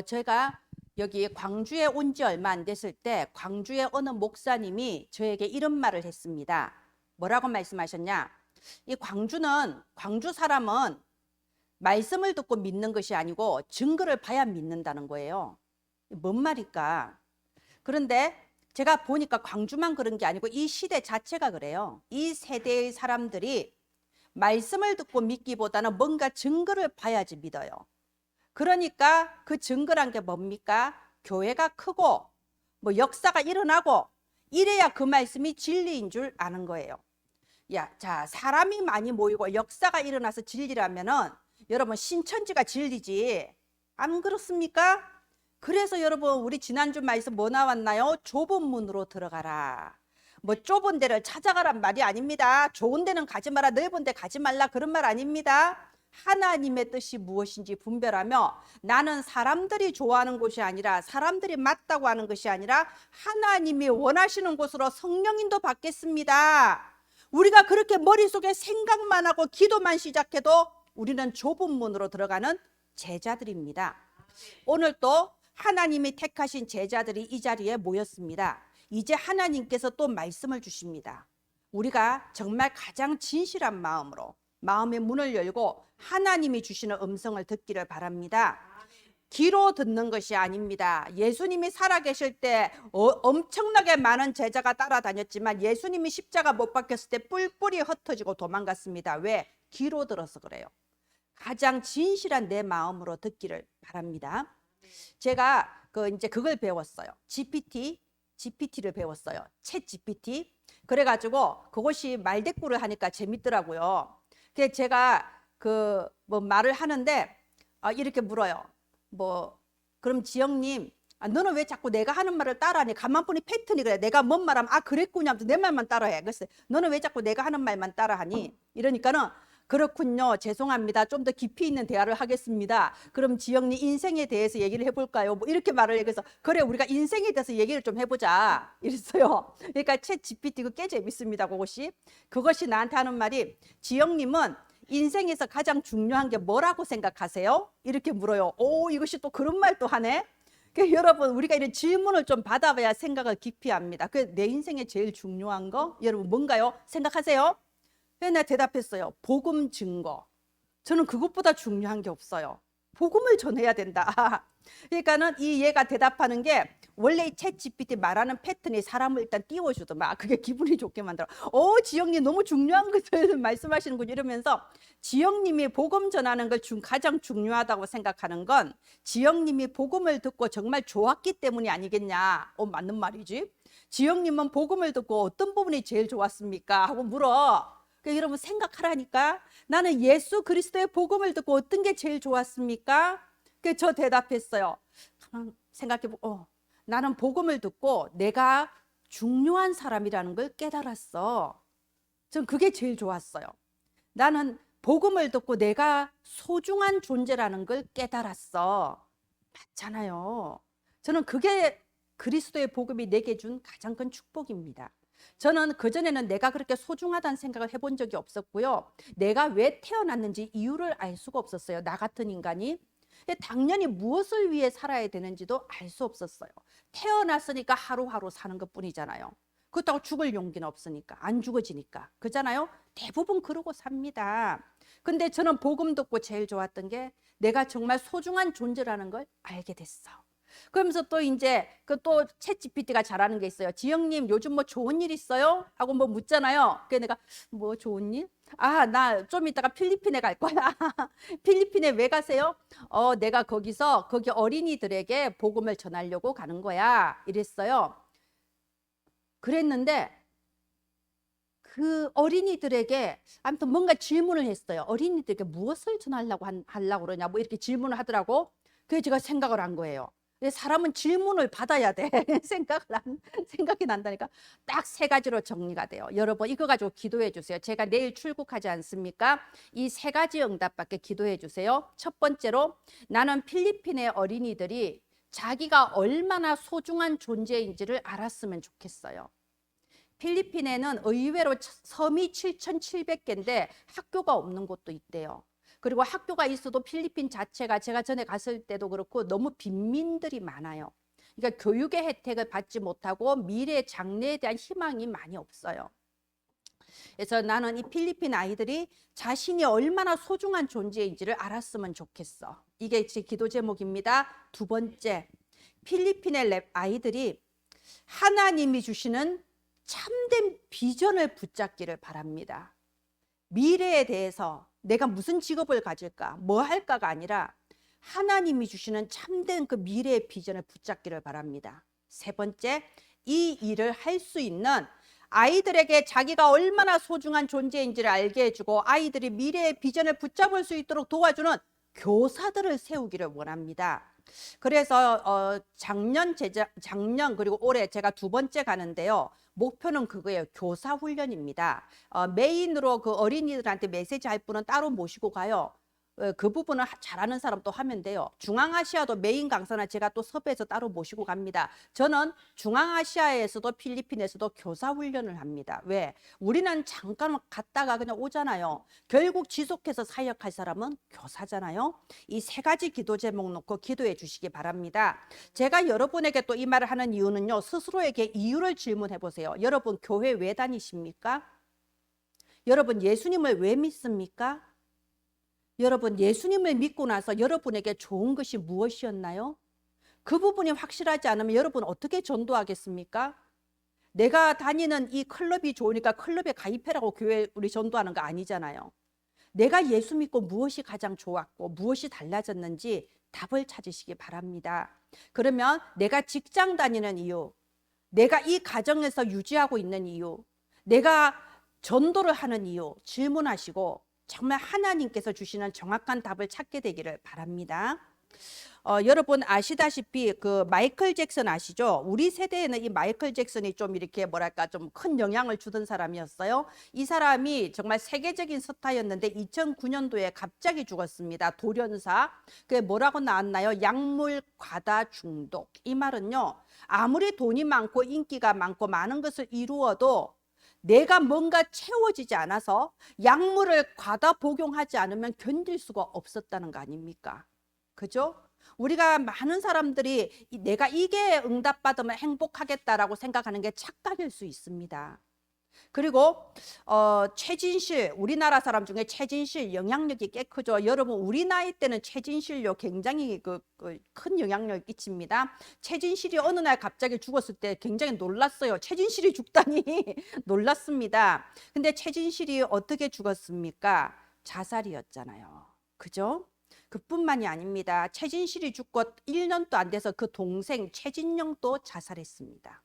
제가 여기 광주에 온 지 얼마 안 됐을 때 광주의 어느 목사님이 저에게 이런 말을 했습니다. 뭐라고 말씀하셨냐? 이 광주 사람은 말씀을 듣고 믿는 것이 아니고 증거를 봐야 믿는다는 거예요. 뭔 말일까? 그런데 제가 보니까 광주만 그런 게 아니고 이 시대 자체가 그래요. 이 세대의 사람들이 말씀을 듣고 믿기보다는 뭔가 증거를 봐야지 믿어요. 그러니까 그 증거란 게 뭡니까? 교회가 크고 뭐 역사가 일어나고 이래야 그 말씀이 진리인 줄 아는 거예요. 자, 사람이 많이 모이고 역사가 일어나서 진리라면은 여러분 신천지가 진리지. 안 그렇습니까? 그래서 여러분 우리 지난주 말씀 뭐 나왔나요? 좁은 문으로 들어가라. 뭐 좁은 데를 찾아가란 말이 아닙니다. 좋은 데는 가지 마라, 넓은 데 가지 말라, 그런 말 아닙니다. 하나님의 뜻이 무엇인지 분별하며 나는 사람들이 좋아하는 곳이 아니라 사람들이 맞다고 하는 것이 아니라 하나님이 원하시는 곳으로 성령인도 받겠습니다. 우리가 그렇게 머릿속에 생각만 하고 기도만 시작해도 우리는 좁은 문으로 들어가는 제자들입니다. 오늘 또 하나님이 택하신 제자들이 이 자리에 모였습니다. 이제 하나님께서 또 말씀을 주십니다. 우리가 정말 가장 진실한 마음으로 마음의 문을 열고 하나님이 주시는 음성을 듣기를 바랍니다. 귀로 듣는 것이 아닙니다. 예수님이 살아계실 때 엄청나게 많은 제자가 따라다녔지만 예수님이 십자가 못 박혔을 때 뿔뿔이 흩어지고 도망갔습니다. 왜? 귀로 들어서 그래요. 가장 진실한 내 마음으로 듣기를 바랍니다. 제가 이제 그걸 배웠어요. GPT를 배웠어요. 챗 GPT. 그래가지고 그것이 말대꾸를 하니까 재밌더라고요. 그래서 제가 뭐 말을 하는데 이렇게 물어요. 뭐 그럼 지영님, 너는 왜 자꾸 내가 하는 말을 따라하니? 가만 보니 팩트니 그래. 내가 뭔 말하면 그랬군요 하면서 내 말만 따라해. 그래서 너는 왜 자꾸 내가 하는 말만 따라하니? 이러니까는 그렇군요. 죄송합니다. 좀 더 깊이 있는 대화를 하겠습니다. 그럼 지영님 인생에 대해서 얘기를 해볼까요? 뭐 이렇게 말을 해. 그래서 그래 우리가 인생에 대해서 얘기를 좀 해보자 이랬어요. 그러니까 챗 GPT 꽤 재밌습니다. 그것이 나한테 하는 말이 지영님은 인생에서 가장 중요한 게 뭐라고 생각하세요? 이렇게 물어요. 오, 이것이 또 그런 말도 하네. 여러분 우리가 이런 질문을 좀 받아봐야 생각을 깊이 합니다. 내 인생에 제일 중요한 거 여러분 뭔가요? 생각하세요? 내가 대답했어요. 복음 증거. 저는 그것보다 중요한 게 없어요. 복음을 전해야 된다. 그러니까는 이 얘가 대답하는 게 원래 이 챗 GPT 말하는 패턴이 사람을 일단 띄워주더만 그게 기분이 좋게 만들어. 지영님 너무 중요한 것을 말씀하시는군 이러면서 지영님이 복음 전하는 걸 가장 중요하다고 생각하는 건 지영님이 복음을 듣고 정말 좋았기 때문이 아니겠냐. 맞는 말이지. 지영님은 복음을 듣고 어떤 부분이 제일 좋았습니까? 하고 물어. 여러분 생각하라니까. 나는 예수 그리스도의 복음을 듣고 어떤 게 제일 좋았습니까? 저 대답했어요. 생각해보고 나는 복음을 듣고 내가 중요한 사람이라는 걸 깨달았어. 전 그게 제일 좋았어요. 나는 복음을 듣고 내가 소중한 존재라는 걸 깨달았어. 맞잖아요. 저는 그게 그리스도의 복음이 내게 준 가장 큰 축복입니다. 저는 그전에는 내가 그렇게 소중하다는 생각을 해본 적이 없었고요. 내가 왜 태어났는지 이유를 알 수가 없었어요. 나 같은 인간이. 당연히 무엇을 위해 살아야 되는지도 알 수 없었어요. 태어났으니까 하루하루 사는 것 뿐이잖아요. 그렇다고 죽을 용기는 없으니까. 안 죽어지니까. 그잖아요. 대부분 그러고 삽니다. 근데 저는 복음 듣고 제일 좋았던 게 내가 정말 소중한 존재라는 걸 알게 됐어. 그러면서 또 이제 또 챗 GPT가 잘하는 게 있어요. 지영님 요즘 뭐 좋은 일 있어요? 하고 뭐 묻잖아요. 그래서 내가 뭐 좋은 일? 나 좀 이따가 필리핀에 갈 거야. 필리핀에 왜 가세요? 내가 거기 어린이들에게 복음을 전하려고 가는 거야. 이랬어요. 그랬는데 그 어린이들에게 아무튼 뭔가 질문을 했어요. 어린이들에게 무엇을 전하려고 하려고 그러냐 뭐 이렇게 질문을 하더라고. 그래서 제가 생각을 한 거예요. 사람은 질문을 받아야 돼. 생각이 난다니까. 딱 3가지로 정리가 돼요. 여러분 이거 가지고 기도해 주세요. 제가 내일 출국하지 않습니까? 이 3가지 응답받게 기도해 주세요. 첫 번째로 나는 필리핀의 어린이들이 자기가 얼마나 소중한 존재인지를 알았으면 좋겠어요. 필리핀에는 의외로 섬이 7,700개인데 학교가 없는 곳도 있대요. 그리고 학교가 있어도 필리핀 자체가 제가 전에 갔을 때도 그렇고 너무 빈민들이 많아요. 그러니까 교육의 혜택을 받지 못하고 미래 장래에 대한 희망이 많이 없어요. 그래서 나는 이 필리핀 아이들이 자신이 얼마나 소중한 존재인지를 알았으면 좋겠어. 이게 제 기도 제목입니다. 두 번째, 필리핀의 아이들이 하나님이 주시는 참된 비전을 붙잡기를 바랍니다. 미래에 대해서 내가 무슨 직업을 가질까, 뭐 할까가 아니라 하나님이 주시는 참된 그 미래의 비전을 붙잡기를 바랍니다. 세 번째, 이 일을 할 수 있는 아이들에게 자기가 얼마나 소중한 존재인지를 알게 해주고 아이들이 미래의 비전을 붙잡을 수 있도록 도와주는 교사들을 세우기를 원합니다. 그래서 작년 그리고 올해 제가 두 번째 가는데요. 목표는 그거예요. 교사 훈련입니다. 메인으로 그 어린이들한테 메시지 할 분은 따로 모시고 가요. 그 부분을 잘하는 사람 또 하면 돼요. 중앙아시아도 메인 강사는 제가 또 섭외해서 따로 모시고 갑니다. 저는 중앙아시아에서도 필리핀에서도 교사 훈련을 합니다. 왜? 우리는 잠깐 갔다가 그냥 오잖아요. 결국 지속해서 사역할 사람은 교사잖아요. 이 세 가지 기도 제목 놓고 기도해 주시기 바랍니다. 제가 여러분에게 또 이 말을 하는 이유는요. 스스로에게 이유를 질문해 보세요. 여러분 교회 왜 다니십니까? 여러분 예수님을 왜 믿습니까? 여러분 예수님을 믿고 나서 여러분에게 좋은 것이 무엇이었나요? 그 부분이 확실하지 않으면 여러분 어떻게 전도하겠습니까? 내가 다니는 이 클럽이 좋으니까 클럽에 가입해라고 교회 우리 전도하는 거 아니잖아요. 내가 예수 믿고 무엇이 가장 좋았고 무엇이 달라졌는지 답을 찾으시기 바랍니다. 그러면 내가 직장 다니는 이유, 내가 이 가정에서 유지하고 있는 이유, 내가 전도를 하는 이유 질문하시고 정말 하나님께서 주시는 정확한 답을 찾게 되기를 바랍니다. 여러분 아시다시피 그 마이클 잭슨 아시죠? 우리 세대에는 이 마이클 잭슨이 좀 이렇게 뭐랄까 좀 큰 영향을 주던 사람이었어요. 이 사람이 정말 세계적인 스타였는데 2009년도에 갑자기 죽었습니다. 돌연사. 그게 뭐라고 나왔나요? 약물 과다 중독. 이 말은요. 아무리 돈이 많고 인기가 많고 많은 것을 이루어도 내가 뭔가 채워지지 않아서 약물을 과다 복용하지 않으면 견딜 수가 없었다는 거 아닙니까? 그죠? 우리가 많은 사람들이 내가 이게 응답받으면 행복하겠다라고 생각하는 게 착각일 수 있습니다. 그리고 최진실, 우리나라 사람 중에 최진실 영향력이 꽤 크죠. 여러분 우리 나이 때는 최진실요 굉장히 큰 영향력을 끼칩니다. 최진실이 어느 날 갑자기 죽었을 때 굉장히 놀랐어요. 최진실이 죽다니 놀랐습니다. 근데 최진실이 어떻게 죽었습니까? 자살이었잖아요. 그죠? 그뿐만이 아닙니다. 최진실이 죽고 1년도 안 돼서 그 동생 최진영도 자살했습니다.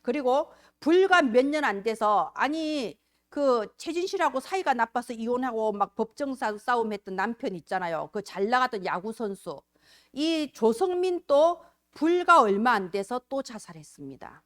그리고 불과 몇 년 안 돼서 아니 그 최진실하고 사이가 나빠서 이혼하고 막 법정 싸움 했던 남편 있잖아요. 그 잘 나가던 야구 선수. 이 조성민도 불과 얼마 안 돼서 또 자살했습니다.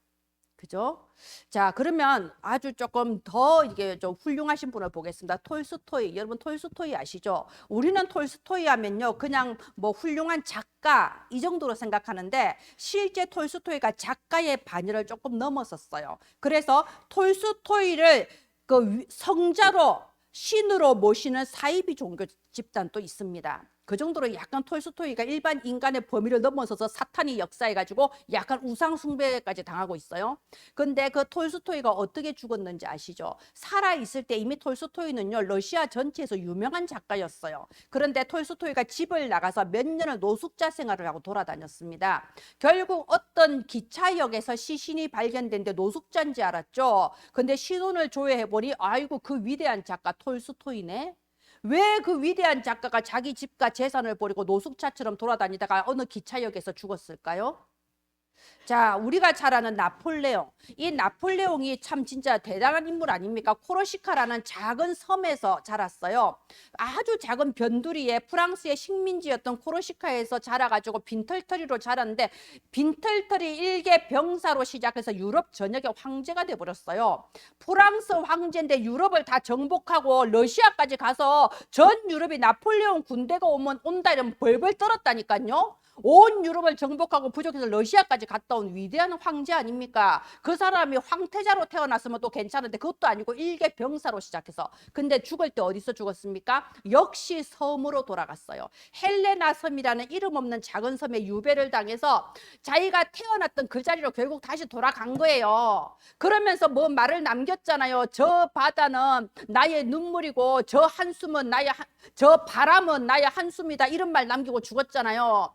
그죠? 자, 그러면 아주 조금 더 이게 좀 훌륭하신 분을 보겠습니다. 톨스토이. 여러분 톨스토이 아시죠? 우리는 톨스토이 하면요. 그냥 뭐 훌륭한 작가 이 정도로 생각하는데 실제 톨스토이가 작가의 반열을 조금 넘었었어요. 그래서 톨스토이를 그 성자로 신으로 모시는 사이비 종교 집단도 있습니다. 그 정도로 약간 톨스토이가 일반 인간의 범위를 넘어서서 사탄이 역사해가지고 약간 우상 숭배까지 당하고 있어요. 근데 그 톨스토이가 어떻게 죽었는지 아시죠? 살아있을 때 이미 톨스토이는요 러시아 전체에서 유명한 작가였어요. 그런데 톨스토이가 집을 나가서 몇 년을 노숙자 생활을 하고 돌아다녔습니다. 결국 어떤 기차역에서 시신이 발견된데 노숙자인지 알았죠. 근데 신원을 조회해보니 아이고 그 위대한 작가 톨스토이네. 왜 그 위대한 작가가 자기 집과 재산을 버리고 노숙자처럼 돌아다니다가 어느 기차역에서 죽었을까요? 자, 우리가 잘 아는 나폴레옹. 이 나폴레옹이 참 진짜 대단한 인물 아닙니까? 코르시카라는 작은 섬에서 자랐어요. 아주 작은 변두리에 프랑스의 식민지였던 코르시카에서 자라가지고 빈털터리로 자랐는데 빈털터리 일개 병사로 시작해서 유럽 전역의 황제가 돼버렸어요. 프랑스 황제인데 유럽을 다 정복하고 러시아까지 가서 전 유럽이 나폴레옹 군대가 온다 이러면 벌벌 떨었다니까요. 온 유럽을 정복하고 부족해서 러시아까지 갔다 온 위대한 황제 아닙니까? 그 사람이 황태자로 태어났으면 또 괜찮은데 그것도 아니고 일개 병사로 시작해서, 근데 죽을 때 어디서 죽었습니까? 역시 섬으로 돌아갔어요. 헬레나 섬이라는 이름 없는 작은 섬에 유배를 당해서 자기가 태어났던 그 자리로 결국 다시 돌아간 거예요. 그러면서 뭐 말을 남겼잖아요. 저 바다는 나의 눈물이고 저 한숨은 저 바람은 나의 한숨이다, 이런 말 남기고 죽었잖아요.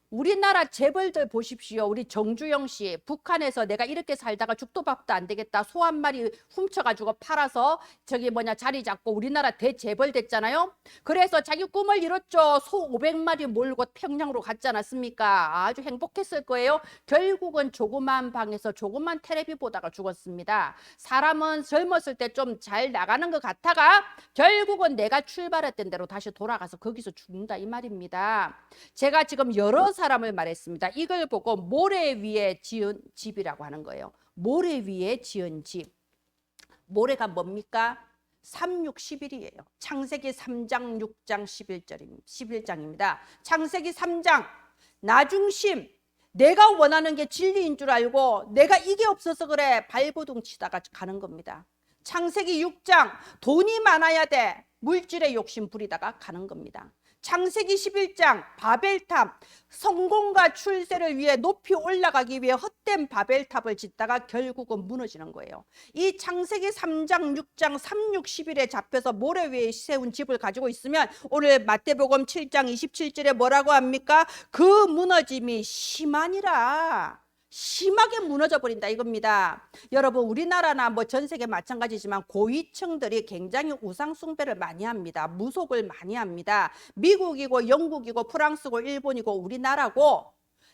우리나라 재벌들 보십시오. 우리 정주영 씨, 북한에서 내가 이렇게 살다가 죽도 밥도 안 되겠다, 소 한 마리 훔쳐가지고 팔아서 자리 잡고 우리나라 대재벌 됐잖아요. 그래서 자기 꿈을 이뤘죠. 소 500마리 몰고 평양으로 갔지 않았습니까? 아주 행복했을 거예요. 결국은 조그만 방에서 조그만 텔레비 보다가 죽었습니다. 사람은 젊었을 때 좀 잘 나가는 것 같다가 결국은 내가 출발했던 대로 다시 돌아가서 거기서 죽는다, 이 말입니다. 제가 지금 여러 사람을 말했습니다. 이걸 보고 모래 위에 지은 집이라고 하는 거예요. 모래 위에 지은 집. 모래가 뭡니까? 3, 6, 11이에요. 창세기 3장, 6장, 11장입니다. 창세기 3장, 나중심. 내가 원하는 게 진리인 줄 알고 내가 이게 없어서 그래 발버둥 치다가 가는 겁니다. 창세기 6장, 돈이 많아야 돼, 물질의 욕심 부리다가 가는 겁니다. 창세기 11장, 바벨탑, 성공과 출세를 위해 높이 올라가기 위해 헛된 바벨탑을 짓다가 결국은 무너지는 거예요. 이 창세기 3장, 6장, 3, 6, 11에 잡혀서 모래 위에 세운 집을 가지고 있으면 오늘 마태복음 7장 27절에 뭐라고 합니까? 그 무너짐이 심하니라. 심하게 무너져 버린다, 이겁니다. 여러분, 우리나라나 뭐 전 세계 마찬가지지만 고위층들이 굉장히 우상 숭배를 많이 합니다. 무속을 많이 합니다. 미국이고 영국이고 프랑스고 일본이고 우리나라고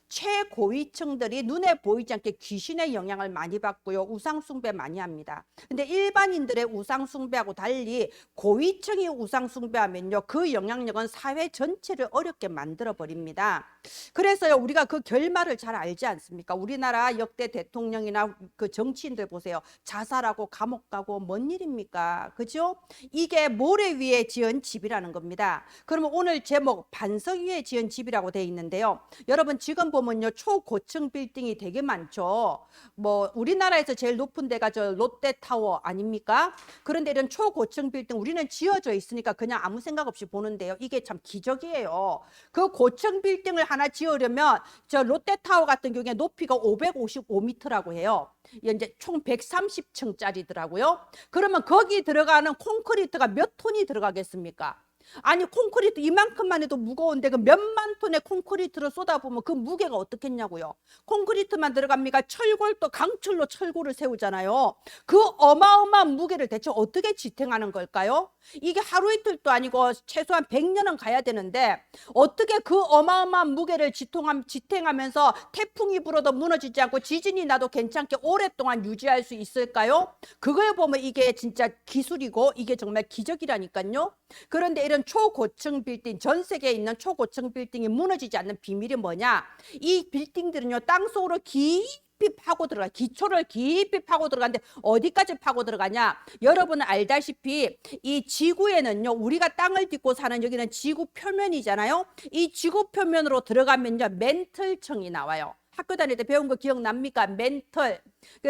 최고위층들이 눈에 보이지 않게 귀신의 영향을 많이 받고요, 우상 숭배 많이 합니다. 근데 일반인들의 우상 숭배하고 달리 고위층이 우상 숭배하면요, 그 영향력은 사회 전체를 어렵게 만들어 버립니다. 그래서요, 우리가 그 결말을 잘 알지 않습니까? 우리나라 역대 대통령이나 그 정치인들 보세요. 자살하고 감옥 가고 뭔 일입니까? 그죠? 이게 모래 위에 지은 집이라는 겁니다. 그러면 오늘 제목 반석 위에 지은 집이라고 돼 있는데요. 여러분, 지금 보면요, 초고층 빌딩이 되게 많죠. 뭐 우리나라에서 제일 높은 데가 저 롯데타워 아닙니까? 그런데 이런 초고층 빌딩 우리는 지어져 있으니까 그냥 아무 생각 없이 보는데요, 이게 참 기적이에요. 그 고층 빌딩을 하나 지으려면 저 롯데타워 같은 경우에 높이가 555m라고 해요. 이제 총 130층짜리더라고요. 그러면 거기 들어가는 콘크리트가 몇 톤이 들어가겠습니까? 아니, 콘크리트 이만큼만 해도 무거운데 그 몇만 톤의 콘크리트를 쏟아보면 그 무게가 어떻겠냐고요. 콘크리트만 들어갑니까? 철골도 강철로 철골을 세우잖아요. 그 어마어마한 무게를 대체 어떻게 지탱하는 걸까요? 이게 하루 이틀도 아니고 최소한 100년은 가야 되는데 어떻게 그 어마어마한 무게를 지탱하면서 태풍이 불어도 무너지지 않고 지진이 나도 괜찮게 오랫동안 유지할 수 있을까요? 그걸 보면 이게 진짜 기술이고 이게 정말 기적이라니까요. 그런데 이런 초고층 빌딩, 전 세계에 있는 초고층 빌딩이 무너지지 않는 비밀이 뭐냐? 이 빌딩들은요, 땅속으로 깊이 파고 들어가, 기초를 깊이 파고 들어가는데 어디까지 파고 들어가냐? 여러분은 알다시피 이 지구에는요, 우리가 땅을 딛고 사는 여기는 지구 표면이잖아요. 이 지구 표면으로 들어가면요, 맨틀층이 나와요. 학교 다닐 때 배운 거 기억납니까? 맨틀.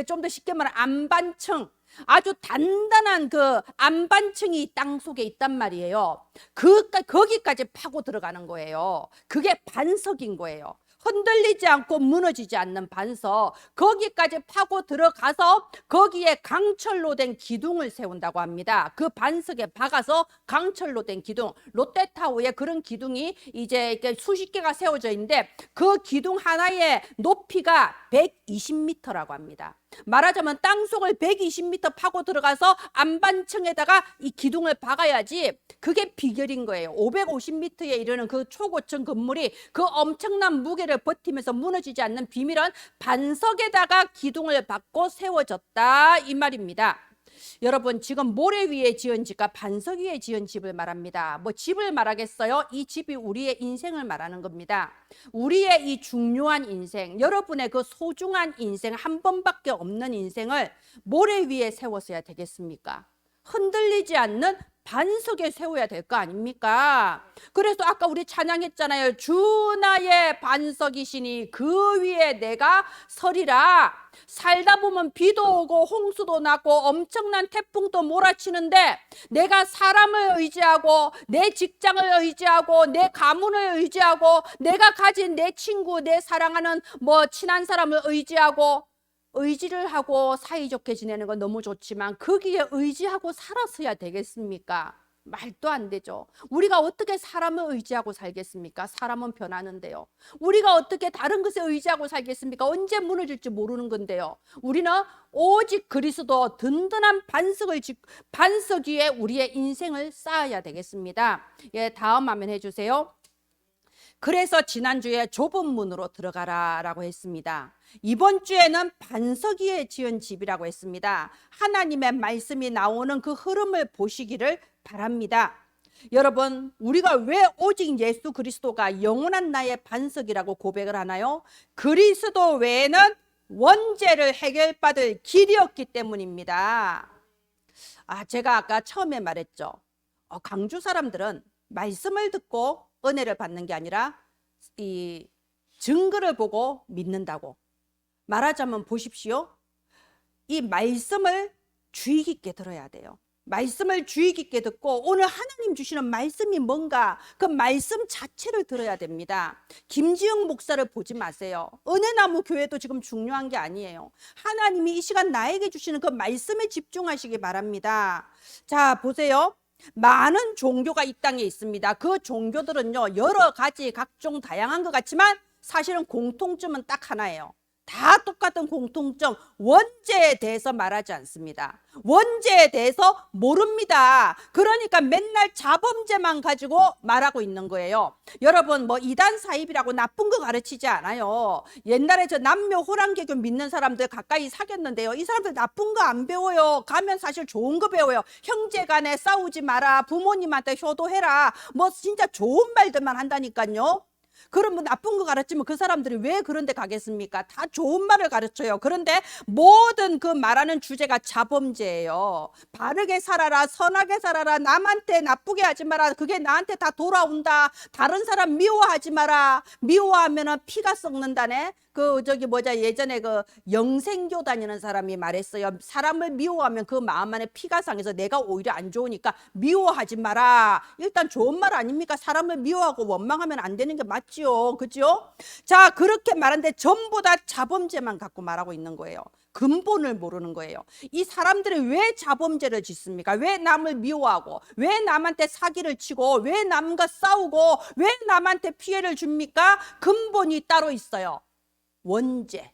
좀 더 쉽게 말하면 안반층. 아주 단단한 그 안반층이 땅 속에 있단 말이에요. 거기까지 파고 들어가는 거예요. 그게 반석인 거예요. 흔들리지 않고 무너지지 않는 반석, 거기까지 파고 들어가서 거기에 강철로 된 기둥을 세운다고 합니다. 그 반석에 박아서 강철로 된 기둥, 롯데타워에 그런 기둥이 이제 수십 개가 세워져 있는데 그 기둥 하나의 높이가 120m라고 합니다. 말하자면 땅속을 120m 파고 들어가서 안반층에다가 이 기둥을 박아야지, 그게 비결인 거예요. 550m에 이르는 그 초고층 건물이 그 엄청난 무게를 버티면서 무너지지 않는 비밀은 반석에다가 기둥을 박고 세워졌다, 이 말입니다. 여러분, 지금 모래 위에 지은 집과 반석 위에 지은 집을 말합니다. 뭐 집을 말하겠어요? 이 집이 우리의 인생을 말하는 겁니다. 우리의 이 중요한 인생, 여러분의 그 소중한 인생, 한 번밖에 없는 인생을 모래 위에 세웠어야 되겠습니까? 흔들리지 않는 반석에 세워야 될 거 아닙니까? 그래서 아까 우리 찬양했잖아요. 주 나의 반석이시니 그 위에 내가 서리라. 살다 보면 비도 오고 홍수도 나고 엄청난 태풍도 몰아치는데 내가 사람을 의지하고 내 직장을 의지하고 내 가문을 의지하고 내가 가진 내 친구, 내 사랑하는 친한 사람을 의지하고 의지를 하고 사이좋게 지내는 건 너무 좋지만 거기에 의지하고 살았어야 되겠습니까? 말도 안 되죠. 우리가 어떻게 사람을 의지하고 살겠습니까? 사람은 변하는데요. 우리가 어떻게 다른 것에 의지하고 살겠습니까? 언제 무너질지 모르는 건데요. 우리는 오직 그리스도 든든한 반석 위에 우리의 인생을 쌓아야 되겠습니다. 예, 다음 화면 해주세요. 그래서 지난주에 좁은 문으로 들어가라 라고 했습니다. 이번 주에는 반석 위에 지은 집이라고 했습니다. 하나님의 말씀이 나오는 그 흐름을 보시기를 바랍니다. 여러분, 우리가 왜 오직 예수 그리스도가 영원한 나의 반석이라고 고백을 하나요? 그리스도 외에는 원죄를 해결받을 길이 없기 때문입니다. 제가 아까 처음에 말했죠. 광주 사람들은 말씀을 듣고 은혜를 받는 게 아니라 이 증거를 보고 믿는다고. 말하자면 보십시오. 이 말씀을 주의 깊게 들어야 돼요. 말씀을 주의 깊게 듣고 오늘 하나님 주시는 말씀이 뭔가 그 말씀 자체를 들어야 됩니다. 김지영 목사를 보지 마세요. 은혜나무 교회도 지금 중요한 게 아니에요. 하나님이 이 시간 나에게 주시는 그 말씀에 집중하시기 바랍니다. 자, 보세요. 많은 종교가 이 땅에 있습니다. 그 종교들은요, 여러 가지 각종 다양한 것 같지만 사실은 공통점은 딱 하나예요. 다 똑같은 공통점, 원죄에 대해서 말하지 않습니다. 원죄에 대해서 모릅니다. 그러니까 맨날 자범죄만 가지고 말하고 있는 거예요. 여러분, 이단 사입이라고 나쁜 거 가르치지 않아요. 옛날에 저 남묘 호랑개교 믿는 사람들 가까이 사귀었는데요. 이 사람들 나쁜 거 안 배워요. 가면 사실 좋은 거 배워요. 형제 간에 싸우지 마라. 부모님한테 효도해라. 진짜 좋은 말들만 한다니까요. 그럼 나쁜 거 가르치면 그 사람들이 왜 그런 데 가겠습니까? 다 좋은 말을 가르쳐요. 그런데 모든 그 말하는 주제가 자범죄예요. 바르게 살아라, 선하게 살아라, 남한테 나쁘게 하지 마라. 그게 나한테 다 돌아온다. 다른 사람 미워하지 마라. 미워하면 피가 썩는다네. 예전에 그 영생교 다니는 사람이 말했어요. 사람을 미워하면 그 마음 안에 피가 상해서 내가 오히려 안 좋으니까 미워하지 마라. 일단 좋은 말 아닙니까? 사람을 미워하고 원망하면 안 되는 게 맞지요. 그죠? 자, 그렇게 말하는데 전부 다 자범죄만 갖고 말하고 있는 거예요. 근본을 모르는 거예요. 이 사람들이 왜 자범죄를 짓습니까? 왜 남을 미워하고, 왜 남한테 사기를 치고, 왜 남과 싸우고, 왜 남한테 피해를 줍니까? 근본이 따로 있어요. 원죄.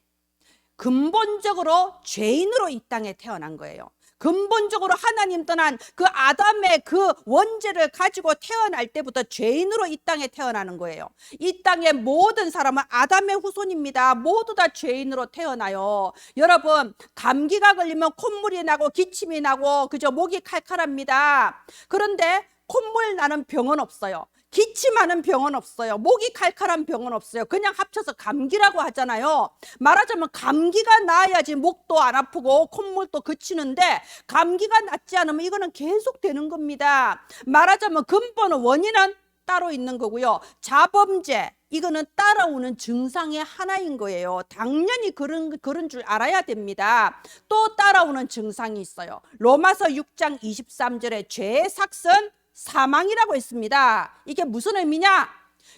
근본적으로 죄인으로 이 땅에 태어난 거예요. 근본적으로 하나님 떠난 그 아담의 그 원죄를 가지고 태어날 때부터 죄인으로 이 땅에 태어나는 거예요. 이 땅의 모든 사람은 아담의 후손입니다. 모두 다 죄인으로 태어나요. 여러분, 감기가 걸리면 콧물이 나고 기침이 나고 목이 칼칼합니다. 그런데 콧물 나는 병은 없어요. 기침하는 병은 없어요. 목이 칼칼한 병은 없어요. 그냥 합쳐서 감기라고 하잖아요. 말하자면 감기가 나야지 목도 안 아프고 콧물도 그치는데 감기가 낫지 않으면 이거는 계속 되는 겁니다. 말하자면 근본은 원인은 따로 있는 거고요. 자범죄, 이거는 따라오는 증상의 하나인 거예요. 당연히 그런 줄 알아야 됩니다. 또 따라오는 증상이 있어요. 로마서 6장 23절에 죄의 삭은 사망이라고 했습니다. 이게 무슨 의미냐?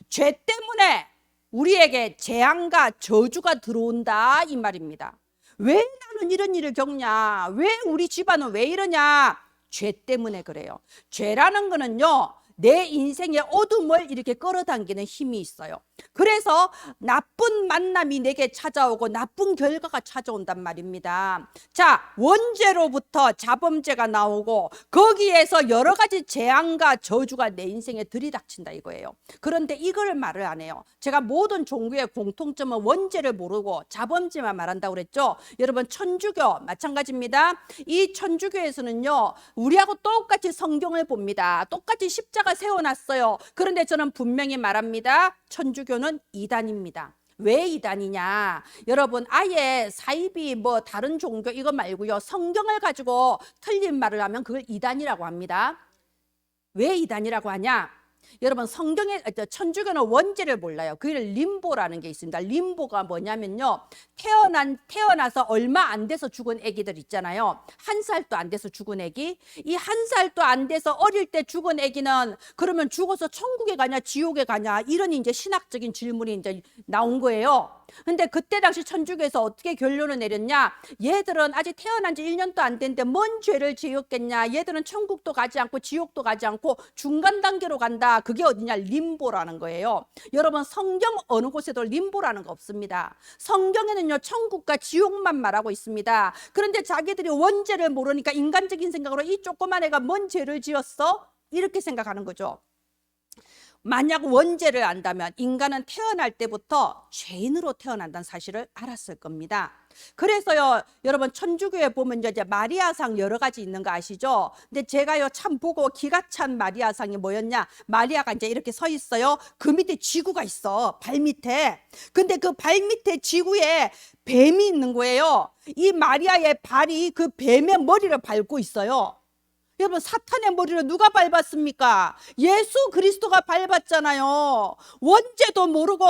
죄 때문에 우리에게 재앙과 저주가 들어온다 이 말입니다. 왜 나는 이런 일을 겪냐? 왜 우리 집안은 왜 이러냐? 죄 때문에 그래요. 죄라는 거는요, 내 인생의 어둠을 이렇게 끌어당기는 힘이 있어요. 그래서 나쁜 만남이 내게 찾아오고 나쁜 결과가 찾아온단 말입니다. 자, 원죄로부터 자범죄가 나오고 거기에서 여러 가지 재앙과 저주가 내 인생에 들이닥친다 이거예요. 그런데 이걸 말을 안 해요. 제가 모든 종교의 공통점은 원죄를 모르고 자범죄만 말한다고 그랬죠. 여러분, 천주교 마찬가지입니다. 이 천주교에서는요, 우리하고 똑같이 성경을 봅니다. 똑같이 십자가 세워놨어요. 그런데 저는 분명히 말합니다. 천주교는 이단입니다. 왜 이단이냐? 여러분, 아예 사입이 다른 종교 이거 말고요, 성경을 가지고 틀린 말을 하면 그걸 이단이라고 합니다. 왜 이단이라고 하냐? 여러분 성경에 천주교는 원죄를 몰라요. 그게 림보라는 게 있습니다. 림보가 뭐냐면요, 태어나서 얼마 안 돼서 죽은 애기들 있잖아요. 한 살도 안 돼서 죽은 애기. 이 한 살도 안 돼서 어릴 때 죽은 애기는 그러면 죽어서 천국에 가냐 지옥에 가냐, 이런 이제 신학적인 질문이 이제 나온 거예요. 근데 그때 당시 천주교에서 어떻게 결론을 내렸냐? 얘들은 아직 태어난 지 1년도 안 됐는데 뭔 죄를 지었겠냐? 얘들은 천국도 가지 않고 지옥도 가지 않고 중간 단계로 간다. 그게 어디냐? 림보라는 거예요. 여러분 성경 어느 곳에도 림보라는 거 없습니다. 성경에는요 천국과 지옥만 말하고 있습니다. 그런데 자기들이 원죄를 모르니까 인간적인 생각으로 이 조그만 애가 뭔 죄를 지었어? 이렇게 생각하는 거죠. 만약 원죄를 안다면 인간은 태어날 때부터 죄인으로 태어난다는 사실을 알았을 겁니다. 그래서요 여러분 천주교에 보면 이제 마리아상 여러 가지 있는 거 아시죠? 근데 제가요 참 보고 기가 찬 마리아상이 뭐였냐? 마리아가 이제 이렇게 서 있어요. 그 밑에 지구가 있어, 발 밑에. 근데 그 발 밑에 지구에 뱀이 있는 거예요. 이 마리아의 발이 그 뱀의 머리를 밟고 있어요. 여러분 사탄의 머리를 누가 밟았습니까? 예수 그리스도가 밟았잖아요. 원죄도 모르고